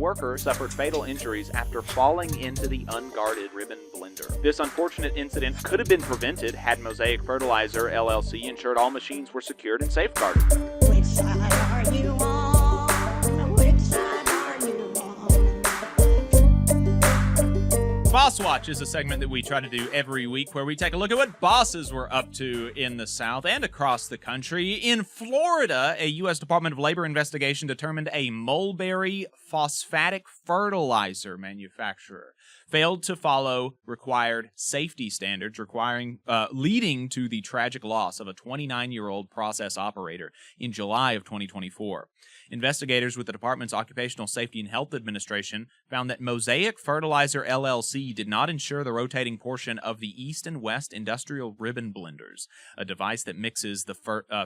worker suffered fatal injuries after falling into the unguarded ribbon blender. This unfortunate incident could have been prevented had Mosaic Fertilizer LLC ensured all machines were secured and safeguarded. Which side are you on? Which side are you on? Boss Watch is a segment that we try to do every week where we take a look at what bosses were up to in the South and across the country. In Florida, a U.S. Department of Labor investigation determined a mulberry phosphatic fertilizer manufacturer failed to follow required safety standards, leading to the tragic loss of a 29-year-old process operator in July of 2024. Investigators with the department's Occupational Safety and Health Administration found that Mosaic Fertilizer LLC did not ensure the rotating portion of the East and West industrial ribbon blenders, a device that mixes the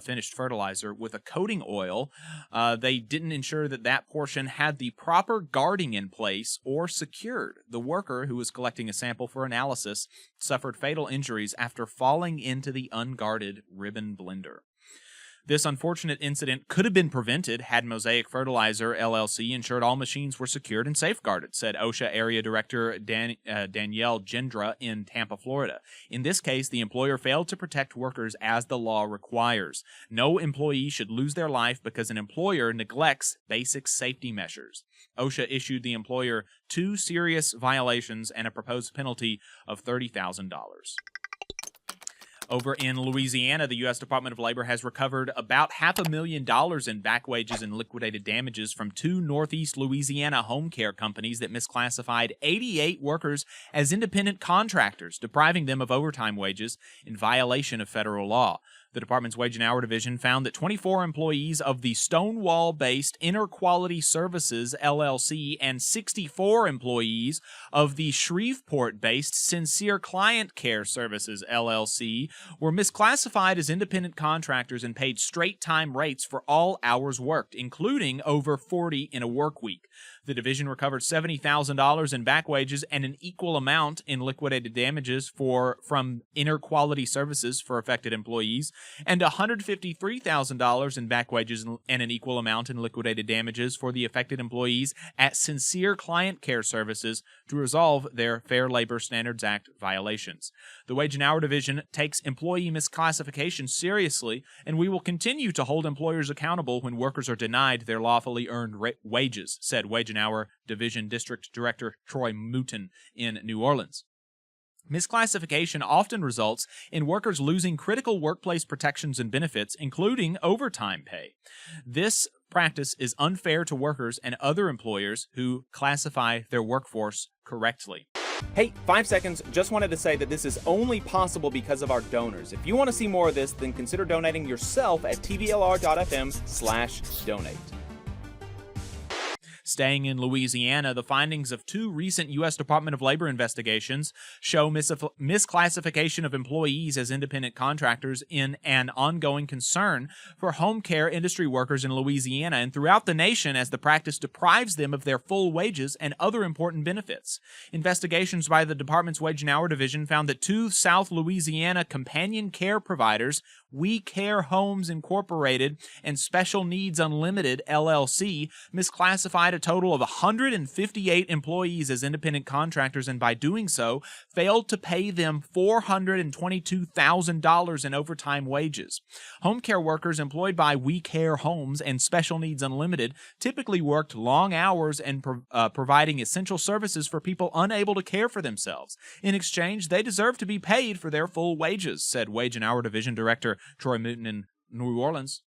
finished fertilizer with a coating oil. They didn't ensure that that portion had the proper guarding in place or secured. The worker, who was collecting a sample for analysis, suffered fatal injuries after falling into the unguarded ribbon blender. This unfortunate incident could have been prevented had Mosaic Fertilizer LLC ensured all machines were secured and safeguarded, said OSHA Area Director Danielle Gendra in Tampa, Florida. In this case, the employer failed to protect workers as the law requires. No employee should lose their life because an employer neglects basic safety measures. OSHA issued the employer 2 serious violations and a proposed penalty of $30,000. Over in Louisiana, the U.S. Department of Labor has recovered about $500,000 in back wages and liquidated damages from 2 Northeast Louisiana home care companies that misclassified 88 workers as independent contractors, depriving them of overtime wages in violation of federal law. The department's Wage and Hour Division found that 24 employees of the Stonewall-based Inner Quality Services LLC and 64 employees of the Shreveport-based Sincere Client Care Services LLC were misclassified as independent contractors and paid straight-time rates for all hours worked, including over 40 in a work week. The division recovered $70,000 in back wages and an equal amount in liquidated damages from Inner Quality Services for affected employees, and $153,000 in back wages and an equal amount in liquidated damages for the affected employees at Sincere Client Care Services to resolve their Fair Labor Standards Act violations. The Wage and Hour Division takes employee misclassification seriously, and we will continue to hold employers accountable when workers are denied their lawfully earned wages, said Wage and Hour Division District Director Troy Mouton in New Orleans. Misclassification often results in workers losing critical workplace protections and benefits, including overtime pay. This practice is unfair to workers and other employers who classify their workforce correctly. Hey, 5 seconds. Just wanted to say that this is only possible because of our donors. If you want to see more of this, then consider donating yourself at tvlr.fm/donate. Staying in Louisiana, the findings of 2 recent U.S. Department of Labor investigations show misclassification of employees as independent contractors in an ongoing concern for home care industry workers in Louisiana and throughout the nation, as the practice deprives them of their full wages and other important benefits. Investigations by the department's Wage and Hour Division found that 2 South Louisiana companion care providers, We Care Homes Incorporated and Special Needs Unlimited LLC, misclassified a total of 158 employees as independent contractors, and by doing so, failed to pay them $422,000 in overtime wages. Home care workers employed by We Care Homes and Special Needs Unlimited typically worked long hours and providing essential services for people unable to care for themselves. In exchange, they deserve to be paid for their full wages, said Wage and Hour Division Director Troy Mouton in New Orleans.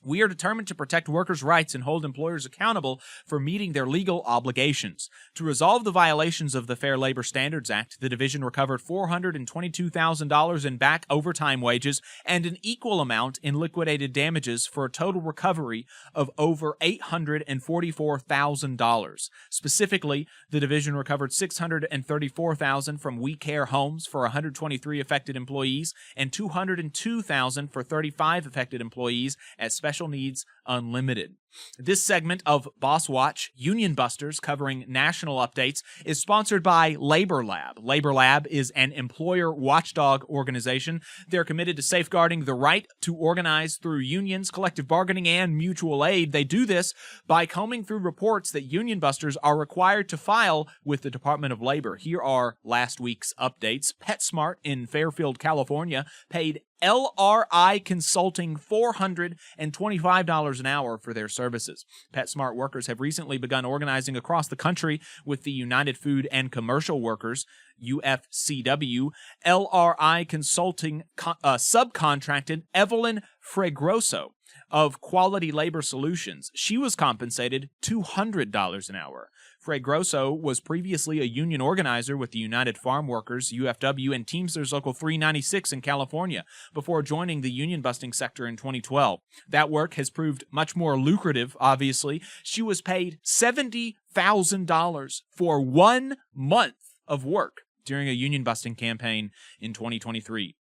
We are determined to protect workers' rights and hold employers accountable for meeting their legal obligations. To resolve the violations of the Fair Labor Standards Act, the division recovered $422,000 in back overtime wages and an equal amount in liquidated damages for a total recovery of over $844,000. Specifically, the division recovered $634,000 from We Care Homes for 123 affected employees and $202,000 for 35 affected employees at Special Special Needs Unlimited. This segment of Boss Watch, Union Busters, covering national updates, is sponsored by Labor Lab. Labor Lab is an employer watchdog organization. They're committed to safeguarding the right to organize through unions, collective bargaining, and mutual aid. They do this by combing through reports that Union Busters are required to file with the Department of Labor. Here are last week's updates. PetSmart in Fairfield, California, paid LRI Consulting $425 an hour for their services. PetSmart workers have recently begun organizing across the country with the United Food and Commercial Workers, UFCW. LRI Consulting subcontracted Evelyn Fregroso of Quality Labor Solutions. She was compensated $200 an hour. Fregroso was previously a union organizer with the United Farm Workers, UFW, and Teamsters Local 396 in California before joining the union-busting sector in 2012. That work has proved much more lucrative, obviously. She was paid $70,000 for 1 month of work during a union-busting campaign in 2023.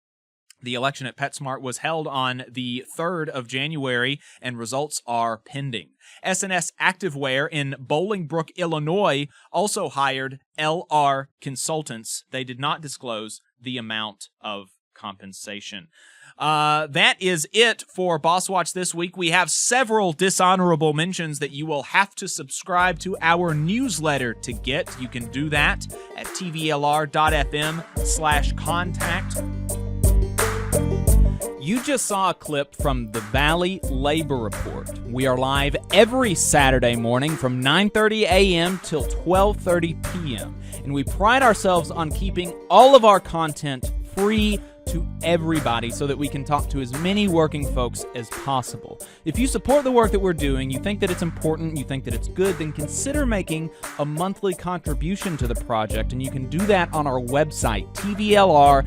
The election at PetSmart was held on the 3rd of January, and results are pending. S&S Activewear in Bolingbrook, Illinois, also hired LR Consultants. They did not disclose the amount of compensation. That is it for Boss Watch this week. We have several dishonorable mentions that you will have to subscribe to our newsletter to get. You can do that at tvlr.fm/contact. You just saw a clip from the Valley Labor Report. We are live every Saturday morning from 9:30 a.m. till 12:30 p.m. And we pride ourselves on keeping all of our content free to everybody so that we can talk to as many working folks as possible. If you support the work that we're doing, you think that it's important, you think that it's good, then consider making a monthly contribution to the project, and you can do that on our website, tvlr.fm.